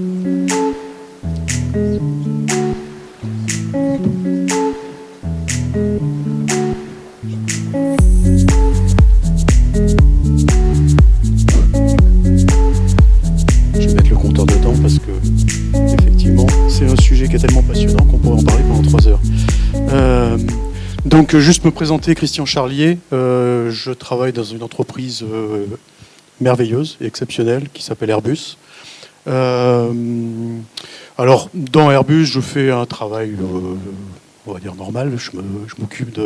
Je vais mettre le compteur de temps parce que, effectivement, c'est un sujet qui est tellement passionnant qu'on pourrait en parler pendant 3 heures. Donc, juste me présenter, Christian Charlier. Je travaille dans une entreprise merveilleuse et exceptionnelle qui s'appelle Airbus. Alors, dans Airbus, je fais un travail, on va dire normal. Je m'occupe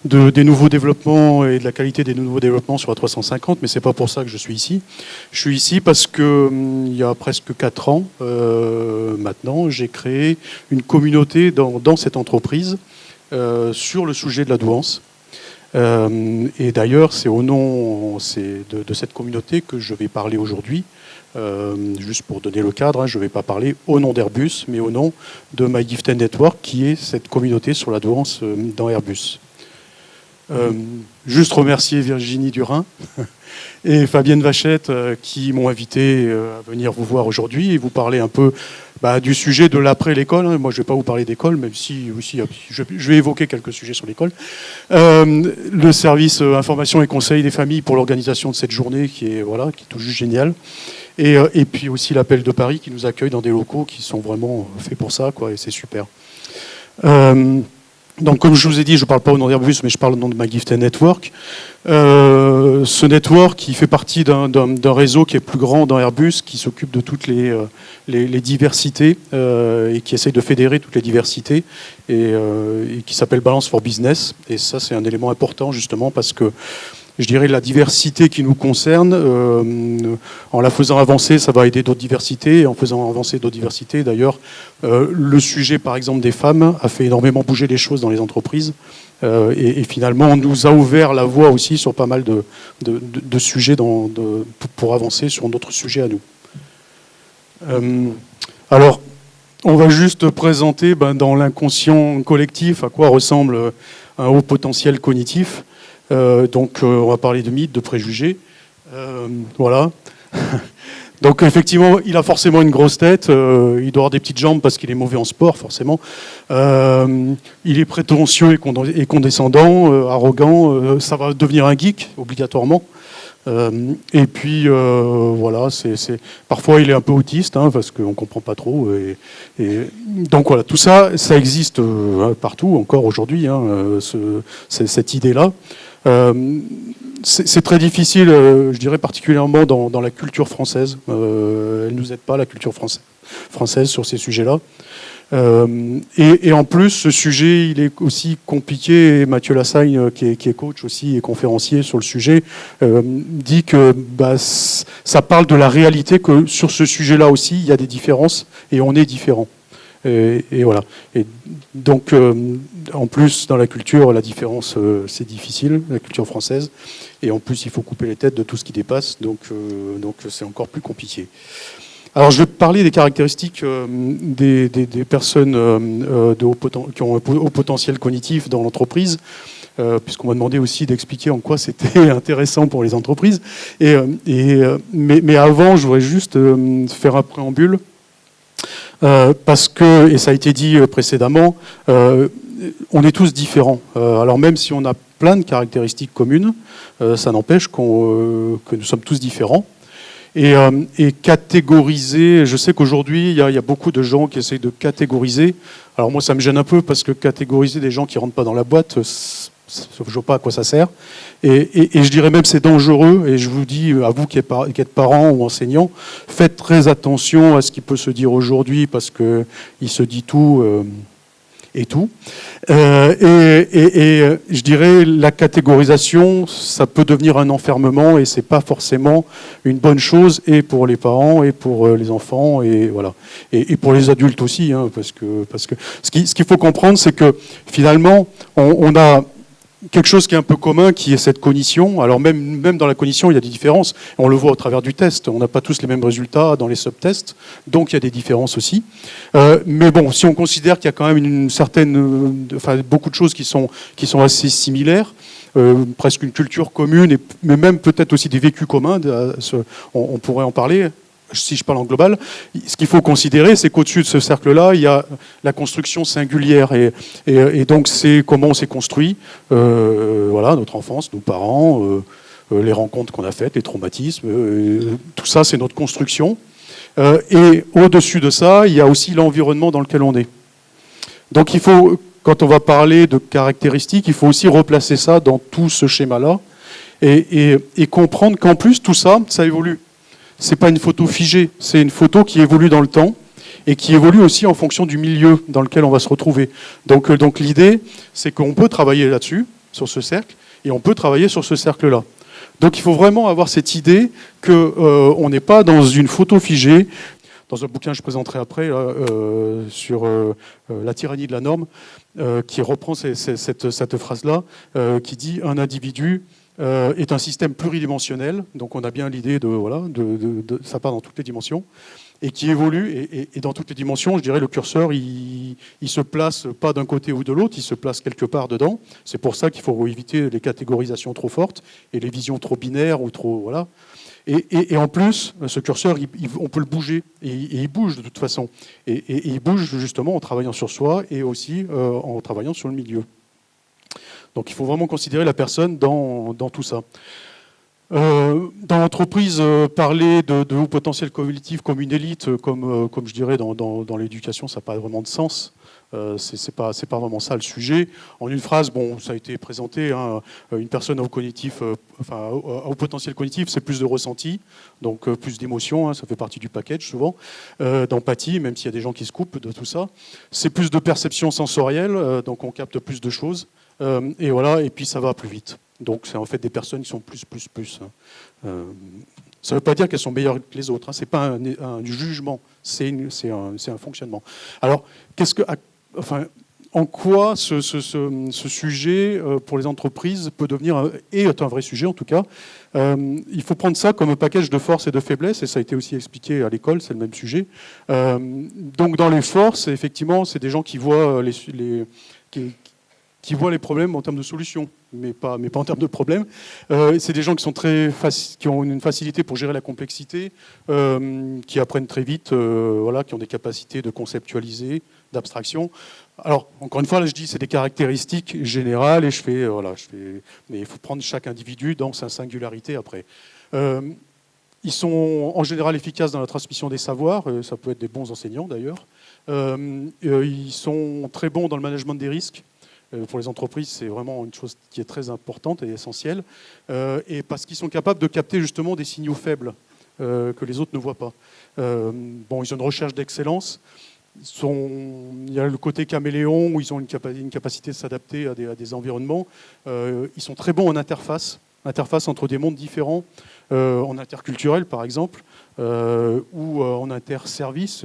des nouveaux développements et de la qualité des nouveaux développements sur la 350, mais c'est pas pour ça que je suis ici. Je suis ici parce que il y a presque 4 ans maintenant, j'ai créé une communauté dans cette entreprise sur le sujet de la douance. Et d'ailleurs, c'est au nom de cette communauté que je vais parler aujourd'hui. Juste pour donner le cadre, je ne vais pas parler au nom d'Airbus, mais au nom de My Gifted Network, qui est cette communauté sur la douance dans Airbus. Juste remercier Virginie Durin et Fabienne Vachette qui m'ont invité à venir vous voir aujourd'hui et vous parler un peu du sujet de l'après-l'école. Moi, je ne vais pas vous parler d'école, même si aussi, je vais évoquer quelques sujets sur l'école. Le service information et conseil des familles pour l'organisation de cette journée qui est tout juste génial. Et puis aussi l'Appel de Paris qui nous accueille dans des locaux qui sont vraiment faits pour ça, et c'est super. Donc, comme je vous ai dit, je ne parle pas au nom d'Airbus, mais je parle au nom de My Gifted Network. Ce network, qui fait partie d'un réseau qui est plus grand dans Airbus, qui s'occupe de toutes les diversités et qui essaye de fédérer toutes les diversités et qui s'appelle Balance for Business. Et ça, c'est un élément important, justement, parce que je dirais la diversité qui nous concerne, en la faisant avancer, ça va aider d'autres diversités. Et en faisant avancer d'autres diversités, d'ailleurs, le sujet, par exemple, des femmes a fait énormément bouger les choses dans les entreprises. Et finalement, on nous a ouvert la voie aussi sur pas mal de sujets pour avancer sur d'autres sujets à nous. Alors, on va juste présenter dans l'inconscient collectif à quoi ressemble un haut potentiel cognitif. Donc, on va parler de mythes, de préjugés. Voilà. Donc, effectivement, il a forcément une grosse tête. Il doit avoir des petites jambes parce qu'il est mauvais en sport, forcément. Il est prétentieux et condescendant, arrogant. Ça va devenir un geek, obligatoirement. Et puis, parfois, il est un peu autiste, parce qu'on ne comprend pas trop. Donc, voilà, tout ça, ça existe partout, encore aujourd'hui, cette idée-là. C'est très difficile, je dirais particulièrement dans la culture française. Elle ne nous aide pas, la culture française, sur ces sujets-là. Et en plus, ce sujet, il est aussi compliqué. Et Mathieu Lassagne, qui est coach aussi et conférencier sur le sujet, dit que ça parle de la réalité, que sur ce sujet-là aussi, il y a des différences et on est différents. Et voilà. Et donc, en plus, dans la culture, la différence, c'est difficile, la culture française. Et en plus, il faut couper les têtes de tout ce qui dépasse. Donc c'est encore plus compliqué. Alors, je vais parler des caractéristiques des personnes qui ont un haut potentiel cognitif dans l'entreprise, puisqu'on m'a demandé aussi d'expliquer en quoi c'était intéressant pour les entreprises. Mais avant, je voudrais juste faire un préambule. Parce que, et ça a été dit précédemment, on est tous différents. Alors même si on a plein de caractéristiques communes, ça n'empêche que nous sommes tous différents. Et catégoriser, je sais qu'aujourd'hui, il y a beaucoup de gens qui essayent de catégoriser. Alors moi, ça me gêne un peu parce que catégoriser des gens qui ne rentrent pas dans la boîte, je ne vois pas à quoi ça sert. Et je dirais même c'est dangereux, et je vous dis, à vous qui êtes parents ou enseignants, faites très attention à ce qui peut se dire aujourd'hui, parce qu'il se dit tout et tout. Et je dirais, la catégorisation, ça peut devenir un enfermement, et ce n'est pas forcément une bonne chose, et pour les parents, et pour les enfants, et voilà. Et pour les adultes aussi, parce que ce qu'il faut comprendre, c'est que finalement, on a quelque chose qui est un peu commun, qui est cette cognition. Alors même dans la cognition, il y a des différences. On le voit au travers du test. On n'a pas tous les mêmes résultats dans les subtests, donc il y a des différences aussi. Mais bon, si on considère qu'il y a quand même une certaine, beaucoup de choses qui sont assez similaires, presque une culture commune, mais même peut-être aussi des vécus communs, on pourrait en parler. si je parle en global, ce qu'il faut considérer, c'est qu'au-dessus de ce cercle-là, il y a la construction singulière. Et donc, c'est comment on s'est construit, voilà, notre enfance, nos parents, les rencontres qu'on a faites, les traumatismes, tout ça, c'est notre construction. Et au-dessus de ça, il y a aussi l'environnement dans lequel on est. Donc, il faut, quand on va parler de caractéristiques, il faut aussi replacer ça dans tout ce schéma-là et comprendre qu'en plus, tout ça, ça évolue. C'est pas une photo figée, c'est une photo qui évolue dans le temps et qui évolue aussi en fonction du milieu dans lequel on va se retrouver. Donc l'idée, c'est qu'on peut travailler là-dessus, sur ce cercle, et on peut travailler sur ce cercle-là. Donc il faut vraiment avoir cette idée qu'on n'est pas dans une photo figée. Dans un bouquin que je présenterai après sur la tyrannie de la norme, qui reprend cette phrase-là, qui dit un individu est un système pluridimensionnel, donc on a bien l'idée de ça part dans toutes les dimensions, et qui évolue, et dans toutes les dimensions, je dirais, le curseur, il se place pas d'un côté ou de l'autre, il se place quelque part dedans. C'est pour ça qu'il faut éviter les catégorisations trop fortes et les visions trop binaires ou trop, voilà. Et en plus, ce curseur, on peut le bouger, et il bouge de toute façon. Et il bouge justement en travaillant sur soi et aussi en travaillant sur le milieu. Donc il faut vraiment considérer la personne dans tout ça. Dans l'entreprise, parler de haut potentiel cognitif comme une élite, comme je dirais dans l'éducation, ça n'a pas vraiment de sens. C'est pas vraiment ça le sujet. En une phrase, bon, ça a été présenté, hein, une personne à haut potentiel cognitif, c'est plus de ressenti, donc plus d'émotions, hein, ça fait partie du package souvent, d'empathie, même s'il y a des gens qui se coupent de tout ça. C'est plus de perception sensorielle, donc on capte plus de choses, et voilà, et puis ça va plus vite. Donc c'est en fait des personnes qui sont plus. Hein. Ça ne veut pas dire qu'elles sont meilleures que les autres, hein. Ce n'est pas un jugement, c'est un fonctionnement. Alors, en quoi ce sujet pour les entreprises peut devenir, est un vrai sujet en tout cas. Il faut prendre ça comme un package de forces et de faiblesses, et ça a été aussi expliqué à l'école, c'est le même sujet. Donc dans les forces, effectivement, c'est des gens qui voient qui voient les problèmes en termes de solutions, mais pas en termes de problèmes. C'est des gens qui sont qui ont une facilité pour gérer la complexité, qui apprennent très vite, qui ont des capacités de conceptualiser, d'abstraction. Alors, encore une fois, là, je dis c'est des caractéristiques générales, et mais il faut prendre chaque individu dans sa singularité après. Ils sont en général efficaces dans la transmission des savoirs, ça peut être des bons enseignants d'ailleurs. Ils sont très bons dans le management des risques. Pour les entreprises, c'est vraiment une chose qui est très importante et essentielle, et parce qu'ils sont capables de capter justement des signaux faibles que les autres ne voient pas. Ils ont une recherche d'excellence. Il y a le côté caméléon où ils ont une capacité de s'adapter à des environnements. Ils sont très bons en interface entre des mondes différents, en interculturel par exemple, ou en interservice,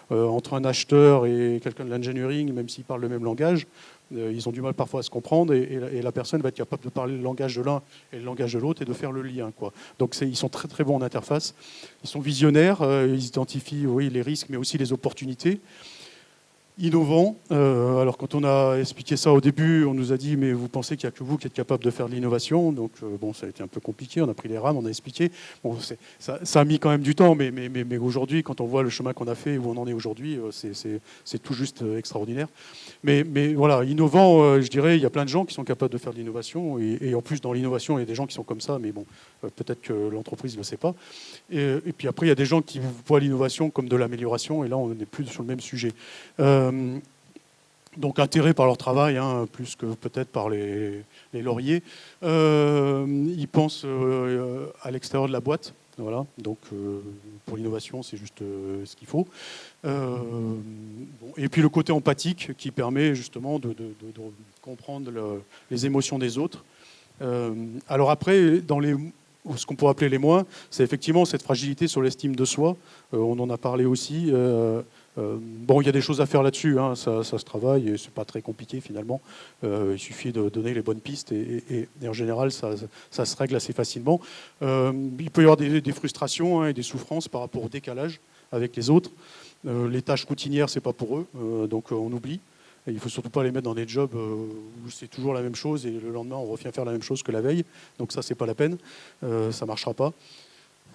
entre un acheteur et quelqu'un de l'engineering, même s'ils parlent le même langage. Ils ont du mal parfois à se comprendre, et la personne va être capable de parler le langage de l'un et le langage de l'autre et de faire le lien, quoi. Donc ils sont très très bons en interface. Ils sont visionnaires, ils identifient les risques mais aussi les opportunités. Innovants. Alors quand on a expliqué ça au début, on nous a dit mais vous pensez qu'il n'y a que vous qui êtes capable de faire de l'innovation, donc ça a été un peu compliqué, on a pris les rames, on a expliqué. Ça a mis quand même du temps, mais aujourd'hui, quand on voit le chemin qu'on a fait, où on en est aujourd'hui, c'est tout juste extraordinaire. Mais voilà, innovant, je dirais, il y a plein de gens qui sont capables de faire de l'innovation, et en plus dans l'innovation, il y a des gens qui sont comme ça, mais bon, peut-être que l'entreprise ne le sait pas. Et puis après, il y a des gens qui voient l'innovation comme de l'amélioration, et là, on n'est plus sur le même sujet. Donc intérrés par leur travail, hein, plus que peut-être par les lauriers. Ils pensent à l'extérieur de la boîte. Voilà. Donc pour l'innovation, c'est juste ce qu'il faut. Et puis le côté empathique qui permet justement de comprendre les émotions des autres. Alors après, ce qu'on pourrait appeler les moins, c'est effectivement cette fragilité sur l'estime de soi. On en a parlé aussi. Il y a des choses à faire là-dessus, hein, ça se travaille, et c'est pas très compliqué finalement. Il suffit de donner les bonnes pistes, et en général, ça se règle assez facilement. Il peut y avoir des frustrations, hein, et des souffrances par rapport au décalage avec les autres. Les tâches routinières, c'est pas pour eux, donc on oublie. Et il ne faut surtout pas les mettre dans des jobs où c'est toujours la même chose, et le lendemain, on revient faire la même chose que la veille. Donc ça, c'est pas la peine, ça marchera pas.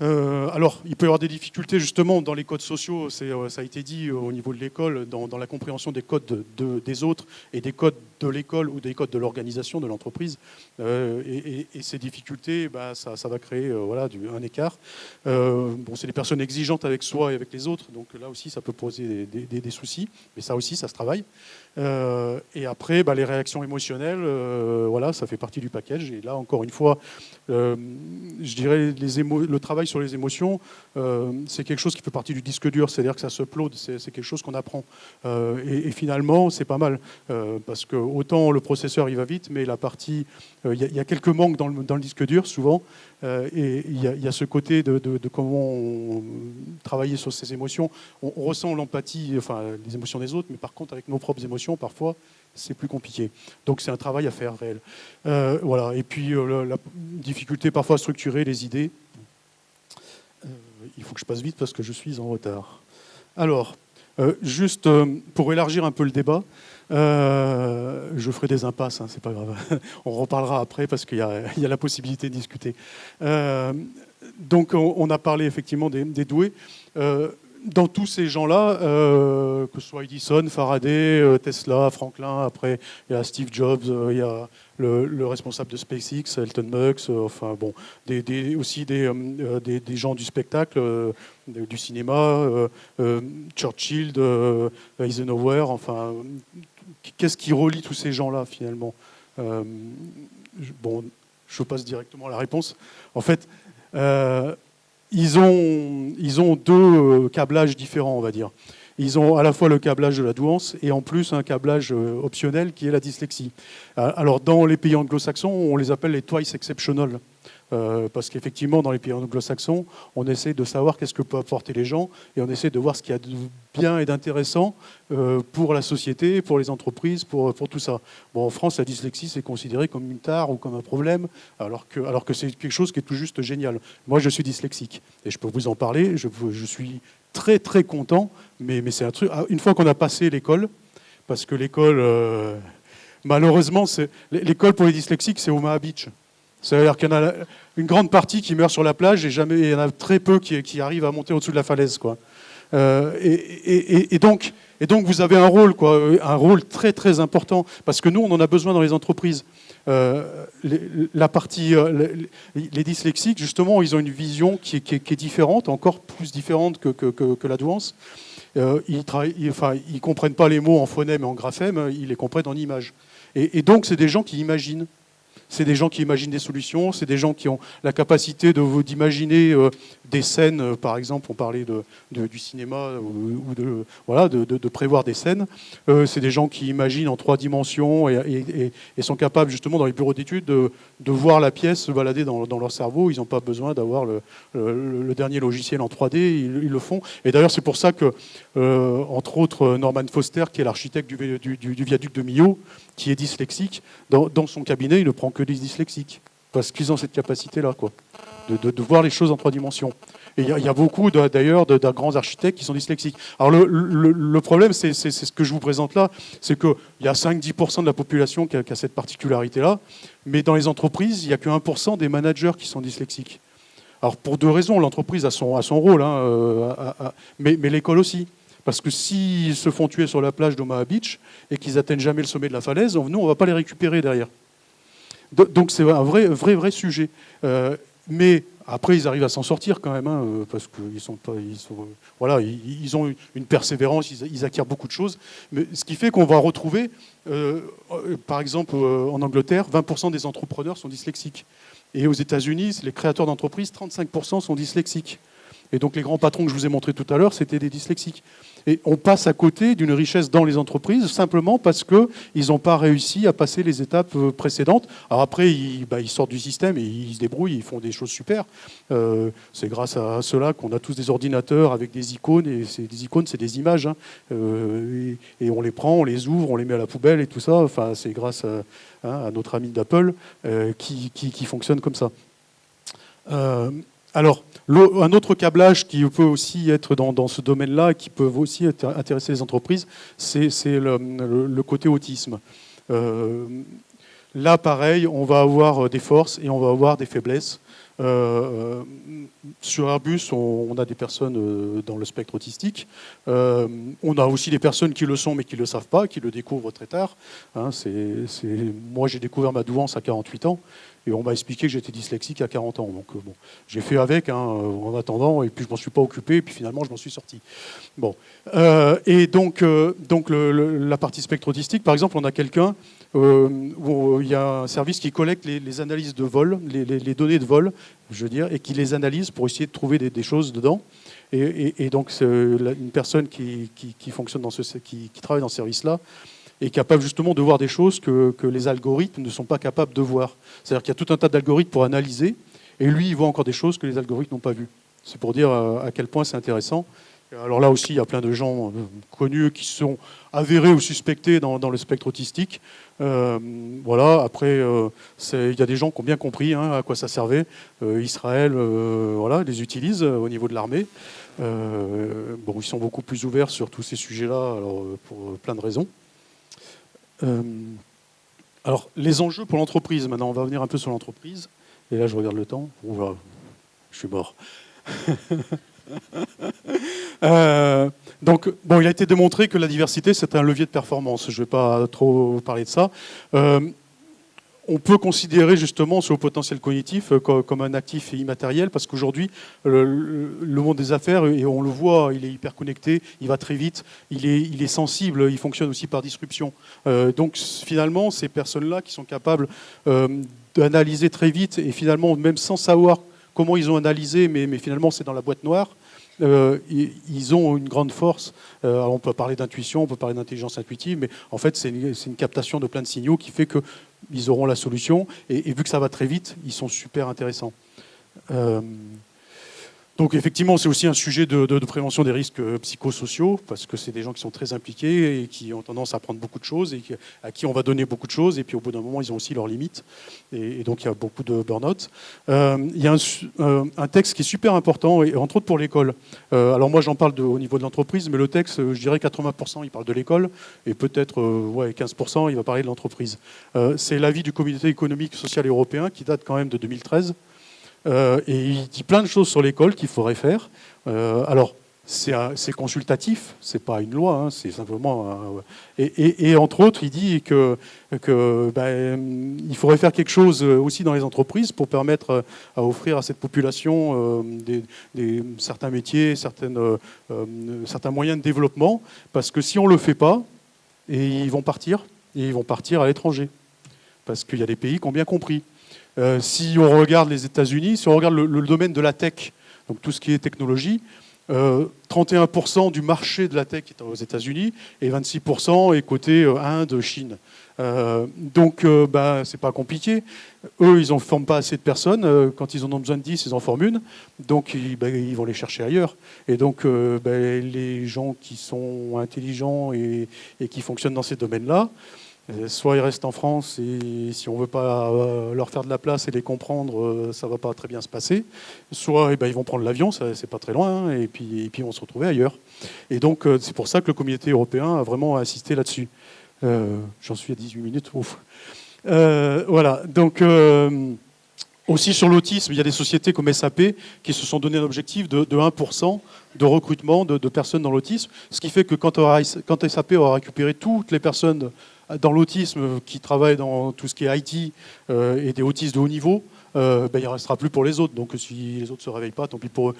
Alors, il peut y avoir des difficultés justement dans les codes sociaux, ça a été dit au niveau de l'école, dans la compréhension des codes des autres et des codes de l'école ou des codes de l'organisation, de l'entreprise. Et ces difficultés, ça va créer un écart. C'est des personnes exigeantes avec soi et avec les autres, donc là aussi ça peut poser des soucis, mais ça aussi ça se travaille. Et après, les réactions émotionnelles, ça fait partie du package. Et là, encore une fois, je dirais le travail sur les émotions, c'est quelque chose qui fait partie du disque dur, c'est-à-dire que ça se upload, c'est quelque chose qu'on apprend. Et finalement, c'est pas mal, parce que autant le processeur il va vite, mais la partie, il y a quelques manques dans le disque dur souvent, et il y a ce côté de comment travailler sur ces émotions. On ressent l'empathie, enfin les émotions des autres, mais par contre avec nos propres émotions, parfois, c'est plus compliqué. Donc c'est un travail à faire réel. Voilà. Et puis la difficulté parfois à structurer les idées. Il faut que je passe vite parce que je suis en retard. Alors, juste pour élargir un peu le débat, je ferai des impasses, hein, c'est pas grave. On reparlera après parce qu'il y a la possibilité de discuter. Donc on a parlé effectivement des doués. Dans tous ces gens-là, que ce soit Edison, Faraday, Tesla, Franklin, après il y a Steve Jobs, il y a le responsable de SpaceX, Elon Musk, aussi des gens du spectacle, du cinéma, Churchill, Eisenhower, enfin, qu'est-ce qui relie tous ces gens-là finalement? Je passe directement à la réponse. En fait, ils ont deux câblages différents, on va dire. Ils ont à la fois le câblage de la douance et en plus un câblage optionnel qui est la dyslexie. Alors dans les pays anglo-saxons, on les appelle les twice exceptional. Parce qu'effectivement, dans les pays anglo-saxons, on essaie de savoir qu'est-ce que peuvent apporter les gens et on essaie de voir ce qu'il y a de bien et d'intéressant pour la société, pour les entreprises, pour tout ça. Bon, en France, la dyslexie, c'est considéré comme une tare ou comme un problème, alors que c'est quelque chose qui est tout juste génial. Moi, je suis dyslexique et je peux vous en parler. Je suis très, très content, mais c'est un truc... Une fois qu'on a passé l'école, parce que l'école... malheureusement, l'école pour les dyslexiques, c'est Omaha Beach. C'est-à-dire qu'il y en a une grande partie qui meurt sur la plage et il y en a très peu qui arrivent à monter au-dessus de la falaise, quoi. Et donc vous avez un rôle très très important parce que nous on en a besoin dans les entreprises. Les dyslexiques justement ils ont une vision qui est différente, encore plus différente que la douance. Ils comprennent pas les mots en phonème et en graphème, ils les comprennent en images. Et donc c'est des gens qui imaginent. C'est des gens qui imaginent des solutions, c'est des gens qui ont la capacité d'imaginer des scènes, par exemple, on parlait du cinéma, ou de prévoir des scènes. C'est des gens qui imaginent en 3 dimensions et sont capables, justement, dans les bureaux d'études, de voir la pièce se balader dans leur cerveau. Ils n'ont pas besoin d'avoir le dernier logiciel en 3D, ils le font. Et d'ailleurs, c'est pour ça que, entre autres, Norman Foster, qui est l'architecte du viaduc de Millau, qui est dyslexique, dans son cabinet, il ne prend que des dyslexiques, parce qu'ils ont cette capacité-là, quoi, de voir les choses en 3 dimensions. Et il y a beaucoup, d'ailleurs, de grands architectes qui sont dyslexiques. Alors le problème, c'est ce que je vous présente là, c'est qu'il y a 5-10% de la population qui a cette particularité-là, mais dans les entreprises, il n'y a que 1% des managers qui sont dyslexiques. Alors pour 2 raisons, l'entreprise a son rôle, mais l'école aussi. Parce que s'ils se font tuer sur la plage d'Omaha Beach et qu'ils n'atteignent jamais le sommet de la falaise, nous, on ne va pas les récupérer derrière. Donc c'est un vrai sujet. Mais après, ils arrivent à s'en sortir quand même, parce qu'ils ont une persévérance, ils acquièrent beaucoup de choses. Mais ce qui fait qu'on va retrouver, par exemple, en Angleterre, 20% des entrepreneurs sont dyslexiques. Et aux États-Unis, les créateurs d'entreprises, 35% sont dyslexiques. Et donc les grands patrons que je vous ai montrés tout à l'heure, c'était des dyslexiques. Et on passe à côté d'une richesse dans les entreprises simplement parce qu'ils n'ont pas réussi à passer les étapes précédentes. Alors après, ils sortent du système et ils se débrouillent, ils font des choses super. C'est grâce à cela qu'on a tous des ordinateurs avec des icônes. Et des icônes, c'est des images. Et on les prend, on les ouvre, on les met à la poubelle et tout ça. Enfin, c'est grâce à notre ami d'Apple qui fonctionne comme ça. Alors, un autre câblage qui peut aussi être dans ce domaine-là et qui peut aussi intéresser les entreprises, c'est le côté autisme. Là, pareil, on va avoir des forces et on va avoir des faiblesses. Sur Airbus, on a des personnes dans le spectre autistique. On a aussi des personnes qui le sont mais qui ne le savent pas, qui le découvrent très tard. Hein, moi, j'ai découvert ma douance à 48 ans. Et on m'a expliqué que j'étais dyslexique à 40 ans. Donc bon, j'ai fait avec en attendant, et puis je m'en suis pas occupé, et puis finalement je m'en suis sorti. Bon, et donc la partie spectre autistique, par exemple, on a quelqu'un où il y a un service qui collecte les analyses de vol, les données de vol, je veux dire, et qui les analyse pour essayer de trouver des choses dedans. Et donc une personne qui fonctionne qui travaille dans ce service-là est capable justement de voir des choses que les algorithmes ne sont pas capables de voir. C'est-à-dire qu'il y a tout un tas d'algorithmes pour analyser, et lui, il voit encore des choses que les algorithmes n'ont pas vues. C'est pour dire à quel point c'est intéressant. Alors là aussi, il y a plein de gens connus qui sont avérés ou suspectés dans le spectre autistique. Voilà. Après, il y a des gens qui ont bien compris à quoi ça servait. Israël, voilà, les utilise au niveau de l'armée. Bon, ils sont beaucoup plus ouverts sur tous ces sujets-là, alors, pour plein de raisons. Alors, les enjeux pour l'entreprise. Maintenant, on va revenir un peu sur l'entreprise. Et là, je regarde le temps. Voilà, je suis mort. Donc, bon, il a été démontré que la diversité, c'est un levier de performance. Je ne vais pas trop parler de ça. On peut considérer justement ce haut potentiel cognitif comme un actif immatériel, parce qu'aujourd'hui, le monde des affaires, et on le voit, il est hyper connecté, il va très vite, il est sensible, il fonctionne aussi par disruption. Donc finalement, ces personnes-là qui sont capables d'analyser très vite, et finalement, même sans savoir comment ils ont analysé, mais finalement c'est dans la boîte noire, ils ont une grande force. Alors on peut parler d'intuition, on peut parler d'intelligence intuitive, mais en fait c'est une captation de plein de signaux qui fait qu'ils auront la solution, et vu que ça va très vite, ils sont super intéressants. Donc effectivement, c'est aussi un sujet de prévention des risques psychosociaux, parce que c'est des gens qui sont très impliqués et qui ont tendance à apprendre beaucoup de choses, et à qui on va donner beaucoup de choses, et puis au bout d'un moment, ils ont aussi leurs limites, et donc il y a beaucoup de burn-out. Il y a un texte qui est super important, et entre autres pour l'école. Alors moi, j'en parle au niveau de l'entreprise, mais le texte, je dirais 80%, il parle de l'école, et peut-être 15%, il va parler de l'entreprise. C'est l'avis du Comité économique, social et européen, qui date quand même de 2013, et il dit plein de choses sur l'école qu'il faudrait faire. Alors, c'est consultatif, c'est pas une loi, c'est simplement... et entre autres, il dit il faudrait faire quelque chose aussi dans les entreprises pour permettre à offrir à cette population certains métiers, certains moyens de développement, parce que si on ne le fait pas, ils vont partir à l'étranger, parce qu'il y a des pays qui ont bien compris. Si on regarde les États-Unis, si on regarde le domaine de la tech, donc tout ce qui est technologie, 31% du marché de la tech est aux États-Unis et 26% est côté Inde, Chine. Donc, c'est pas compliqué. Eux, ils ne forment pas assez de personnes. Quand ils en ont besoin de 10, ils en forment une. Donc, ils vont les chercher ailleurs. Et donc, les gens qui sont intelligents et qui fonctionnent dans ces domaines-là, soit ils restent en France, et si on ne veut pas leur faire de la place et les comprendre, ça ne va pas très bien se passer. Soit ils vont prendre l'avion, c'est pas très loin, et puis ils vont se retrouver ailleurs. Et donc c'est pour ça que le Comité européen a vraiment insisté là-dessus. J'en suis à 18 minutes. Ouf. Voilà. Donc aussi sur l'autisme, il y a des sociétés comme SAP qui se sont donné un objectif de 1% de recrutement de personnes dans l'autisme, ce qui fait que quand SAP aura récupéré toutes les personnes dans l'autisme qui travaillent dans tout ce qui est IT et des autistes de haut niveau, il ne restera plus pour les autres. Donc si les autres ne se réveillent pas, tant pis pour eux.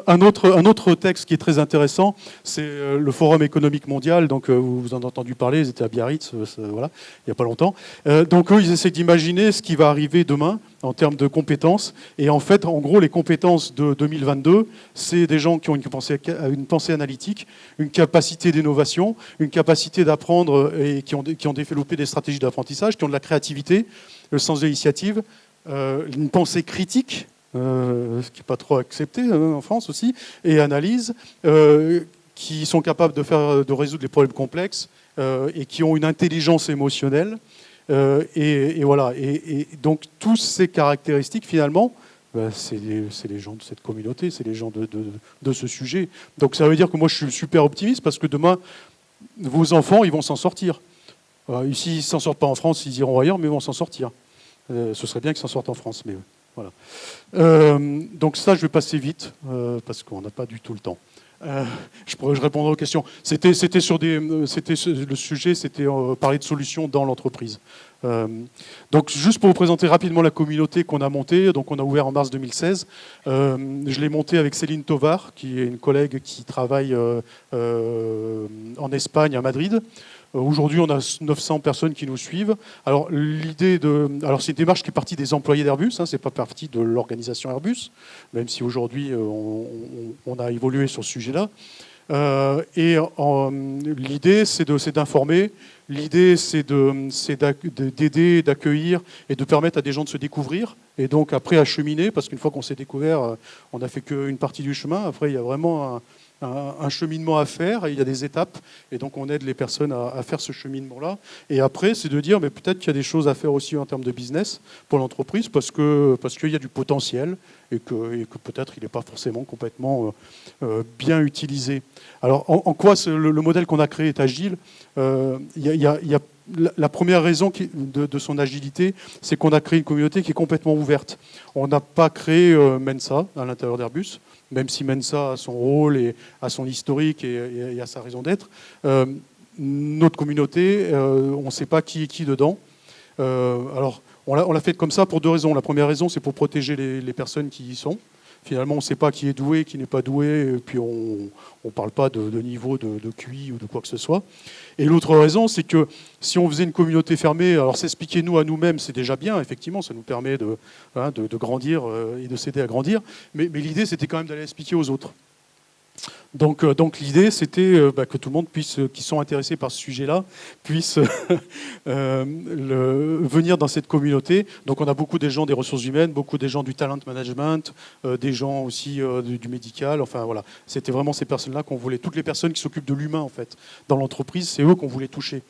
Un autre texte qui est très intéressant, c'est le Forum économique mondial. Donc, vous en avez entendu parler, ils étaient à Biarritz, voilà, il n'y a pas longtemps. Donc, eux, ils essaient d'imaginer ce qui va arriver demain en termes de compétences. Et en fait, en gros, les compétences de 2022, c'est des gens qui ont une pensée analytique, une capacité d'innovation, une capacité d'apprendre et qui ont développé des stratégies d'apprentissage, qui ont de la créativité, le sens de l'initiative, une pensée critique, ce qui n'est pas trop accepté en France aussi, et analyse, qui sont capables de résoudre les problèmes complexes et qui ont une intelligence émotionnelle. Et voilà. Et donc, toutes ces caractéristiques, finalement, c'est les gens de cette communauté, c'est les gens de ce sujet. Donc, ça veut dire que moi, je suis super optimiste parce que demain, vos enfants, ils vont s'en sortir. S'ils ne s'en sortent pas en France, ils iront ailleurs, mais ils vont s'en sortir. Ce serait bien qu'ils s'en sortent en France, mais Voilà. Donc ça, je vais passer vite, parce qu'on n'a pas du tout le temps. Je répondrai aux questions. Le sujet, c'était parler de solutions dans l'entreprise. Donc, juste pour vous présenter rapidement la communauté qu'on a montée, donc on a ouvert en mars 2016. Je l'ai montée avec Céline Tovar, qui est une collègue qui travaille en Espagne, à Madrid. Aujourd'hui, on a 900 personnes qui nous suivent. Alors, c'est une démarche qui est partie des employés d'Airbus, hein, c'est pas partie de l'organisation Airbus, même si aujourd'hui on a évolué sur ce sujet-là. L'idée, c'est d'informer. L'idée, c'est d'aider, d'accueillir et de permettre à des gens de se découvrir. Et donc après à cheminer, parce qu'une fois qu'on s'est découvert, on n'a fait qu'une partie du chemin. Après, il y a vraiment un cheminement à faire, et il y a des étapes, et donc on aide les personnes à faire ce cheminement-là. Et après, c'est de dire, mais peut-être qu'il y a des choses à faire aussi en termes de business pour l'entreprise, parce qu'il y a du potentiel, et que peut-être il n'est pas forcément complètement bien utilisé. Alors, en quoi le modèle qu'on a créé est agile? La première raison de son agilité, c'est qu'on a créé une communauté qui est complètement ouverte. On n'a pas créé Mensa à l'intérieur d'Airbus, même si Mensa a son rôle et a son historique et a sa raison d'être. Notre communauté, on ne sait pas qui est qui dedans. Alors, on l'a fait comme ça pour deux raisons. La première raison, c'est pour protéger les personnes qui y sont. Finalement, on ne sait pas qui est doué, qui n'est pas doué, et puis on ne parle pas de niveau de QI ou de quoi que ce soit. Et l'autre raison, c'est que si on faisait une communauté fermée, alors s'expliquer nous à nous-mêmes, c'est déjà bien, effectivement, ça nous permet de grandir et de s'aider à grandir, mais l'idée, c'était quand même d'aller expliquer aux autres. Donc l'idée, c'était que tout le monde qui sont intéressés par ce sujet-là, puisse venir dans cette communauté. Donc on a beaucoup des gens des ressources humaines, beaucoup des gens du talent management, des gens aussi du médical. Enfin voilà, c'était vraiment ces personnes-là qu'on voulait. Toutes les personnes qui s'occupent de l'humain en fait dans l'entreprise, c'est eux qu'on voulait toucher.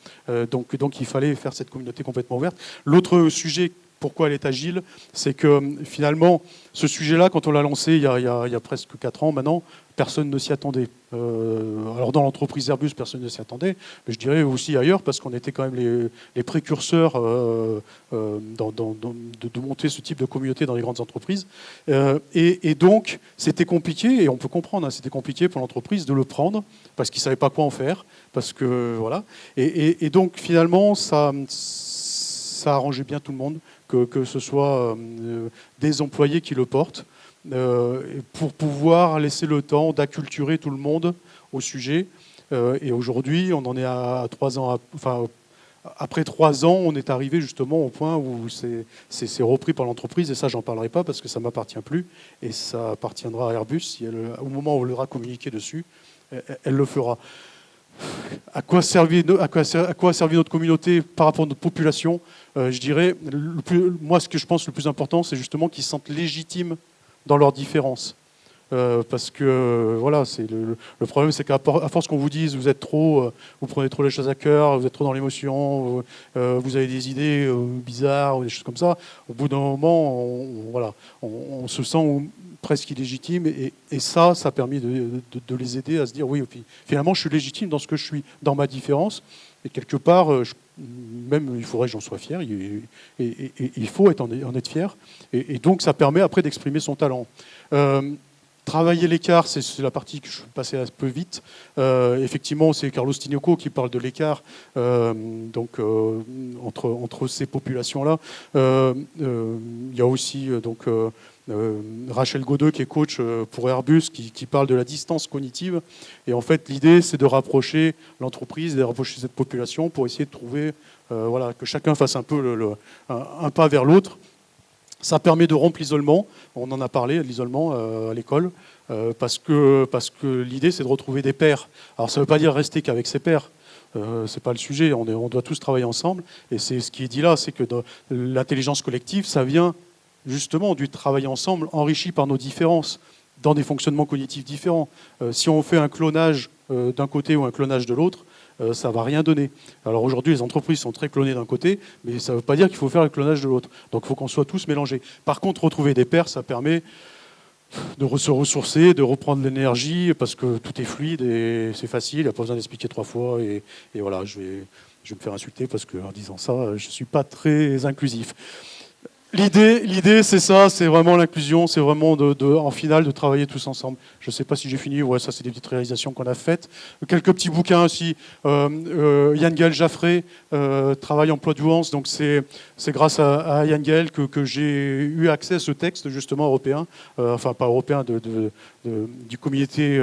Donc il fallait faire cette communauté complètement ouverte. L'autre sujet, pourquoi elle est agile, c'est que finalement, ce sujet-là, quand on l'a lancé il y a presque 4 ans maintenant, personne ne s'y attendait. Alors dans l'entreprise Airbus, personne ne s'y attendait, mais je dirais aussi ailleurs, parce qu'on était quand même les précurseurs de monter ce type de communauté dans les grandes entreprises. Et donc, c'était compliqué, et on peut comprendre, hein, c'était compliqué pour l'entreprise de le prendre, parce qu'ils ne savaient pas quoi en faire, parce que voilà. Et donc, finalement, ça arrangeait bien tout le monde, que ce soit des employés qui le portent, pour pouvoir laisser le temps d'acculturer tout le monde au sujet. Et aujourd'hui, on en est à 3 ans. Après 3 ans, on est arrivé justement au point où c'est repris par l'entreprise, et ça, j'en parlerai pas parce que ça m'appartient plus, et ça appartiendra à Airbus. Si au moment où elle aura communiqué dessus, elle le fera. À quoi servir notre communauté par rapport à notre population? Je dirais, moi, ce que je pense le plus important, c'est justement qu'ils se sentent légitimes dans leurs différences. Parce que voilà, le problème, c'est qu'à force qu'on vous dise vous êtes trop, vous prenez trop les choses à cœur, vous êtes trop dans l'émotion, vous avez des idées bizarres ou des choses comme ça, au bout d'un moment, on se sent presque illégitime, et ça a permis de les aider à se dire oui, finalement, je suis légitime dans ce que je suis, dans ma différence, et quelque part, même il faudrait que j'en sois fier, et il faut en être fier, et donc ça permet après d'exprimer son talent. Travailler l'écart, c'est la partie que je vais passer un peu vite. Effectivement, c'est Carlos Tinoco qui parle de l'écart entre ces populations-là. Il y a aussi Rachel Godeux, qui est coach pour Airbus, qui parle de la distance cognitive. Et en fait, l'idée, c'est de rapprocher l'entreprise, de rapprocher cette population pour essayer de trouver que chacun fasse un peu un pas vers l'autre. Ça permet de rompre l'isolement. On en a parlé, l'isolement à l'école, parce que l'idée, c'est de retrouver des pairs. Alors, ça ne veut pas dire rester qu'avec ses pairs. C'est pas le sujet. On doit tous travailler ensemble. Et c'est ce qui est dit là, c'est que l'intelligence collective, ça vient justement du travail ensemble, enrichi par nos différences, dans des fonctionnements cognitifs différents. Si on fait un clonage d'un côté ou un clonage de l'autre, ça ne va rien donner. Alors aujourd'hui, les entreprises sont très clonées d'un côté, mais ça ne veut pas dire qu'il faut faire le clonage de l'autre. Donc il faut qu'on soit tous mélangés. Par contre, retrouver des pairs, ça permet de se ressourcer, de reprendre l'énergie, parce que tout est fluide et c'est facile, il n'y a pas besoin d'expliquer 3 fois. Et voilà, je vais me faire insulter parce qu'en disant ça, je ne suis pas très inclusif. L'idée, c'est ça, c'est vraiment l'inclusion, c'est vraiment en finale de travailler tous ensemble. Je ne sais pas si j'ai fini, ouais, ça c'est des petites réalisations qu'on a faites. Quelques petits bouquins aussi. Yann Gaël Jaffré, Travail, emploi, douance. Donc c'est grâce à Yann Gaël que j'ai eu accès à ce texte justement européen, enfin pas européen, du comité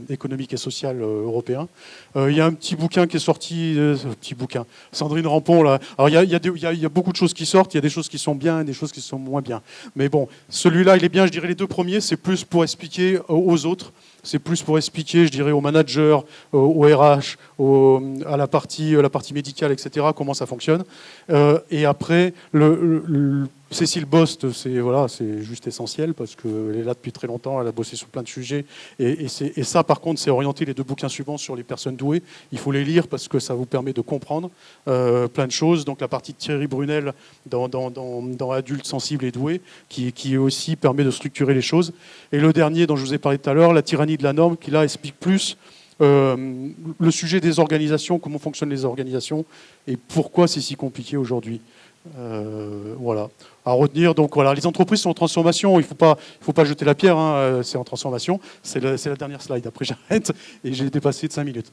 économique et social européen. Il y a un petit bouquin qui est sorti, petit bouquin. Sandrine Rampon là. Alors il y a beaucoup de choses qui sortent, il y a des choses qui sont bien et des choses qui sont moins bien. Mais bon, celui-là, il est bien. Je dirais les deux premiers, c'est plus pour expliquer aux autres. C'est plus pour expliquer, je dirais, aux managers, aux RH, à la partie médicale, etc., comment ça fonctionne. Et après, Cécile Bost, c'est juste essentiel parce qu'elle est là depuis très longtemps, elle a bossé sur plein de sujets. Et ça, par contre, c'est orienter les deux bouquins suivants sur les personnes douées. Il faut les lire parce que ça vous permet de comprendre plein de choses. Donc la partie de Thierry Brunel dans Adultes sensibles et doués, qui aussi permet de structurer les choses. Et le dernier dont je vous ai parlé tout à l'heure, La tyrannie de la norme, qui là explique plus le sujet des organisations, comment fonctionnent les organisations et pourquoi c'est si compliqué aujourd'hui. Voilà. À retenir, donc voilà, les entreprises sont en transformation, il faut pas jeter la pierre, hein, c'est en transformation. C'est la dernière slide, après j'arrête et j'ai dépassé de 5 minutes.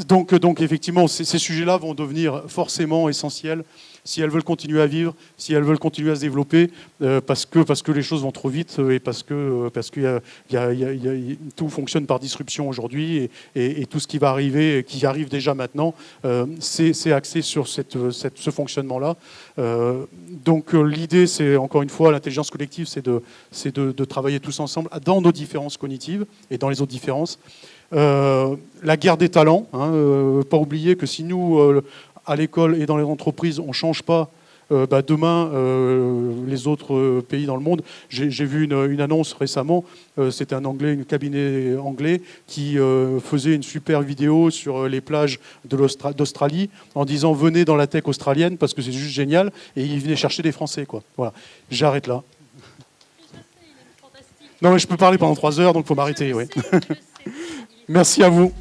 Donc effectivement, ces sujets-là vont devenir forcément essentiels si elles veulent continuer à vivre, si elles veulent continuer à se développer, parce que les choses vont trop vite et parce que tout fonctionne par disruption aujourd'hui et tout ce qui va arriver, qui arrive déjà maintenant, c'est axé sur ce fonctionnement-là. Donc l'idée, c'est encore une fois, l'intelligence collective, c'est de travailler tous ensemble dans nos différences cognitives et dans les autres différences. La guerre des talents, pas oublier que si nous, à l'école et dans les entreprises, on ne change pas, demain, les autres pays dans le monde, j'ai vu une annonce récemment, c'était un cabinet anglais qui faisait une super vidéo sur les plages d'Australie en disant venez dans la tech australienne parce que c'est juste génial, et ils venaient chercher des Français, quoi. Voilà. J'arrête là. Non, mais je peux parler pendant 3 heures, donc il faut m'arrêter. Oui. Merci à vous.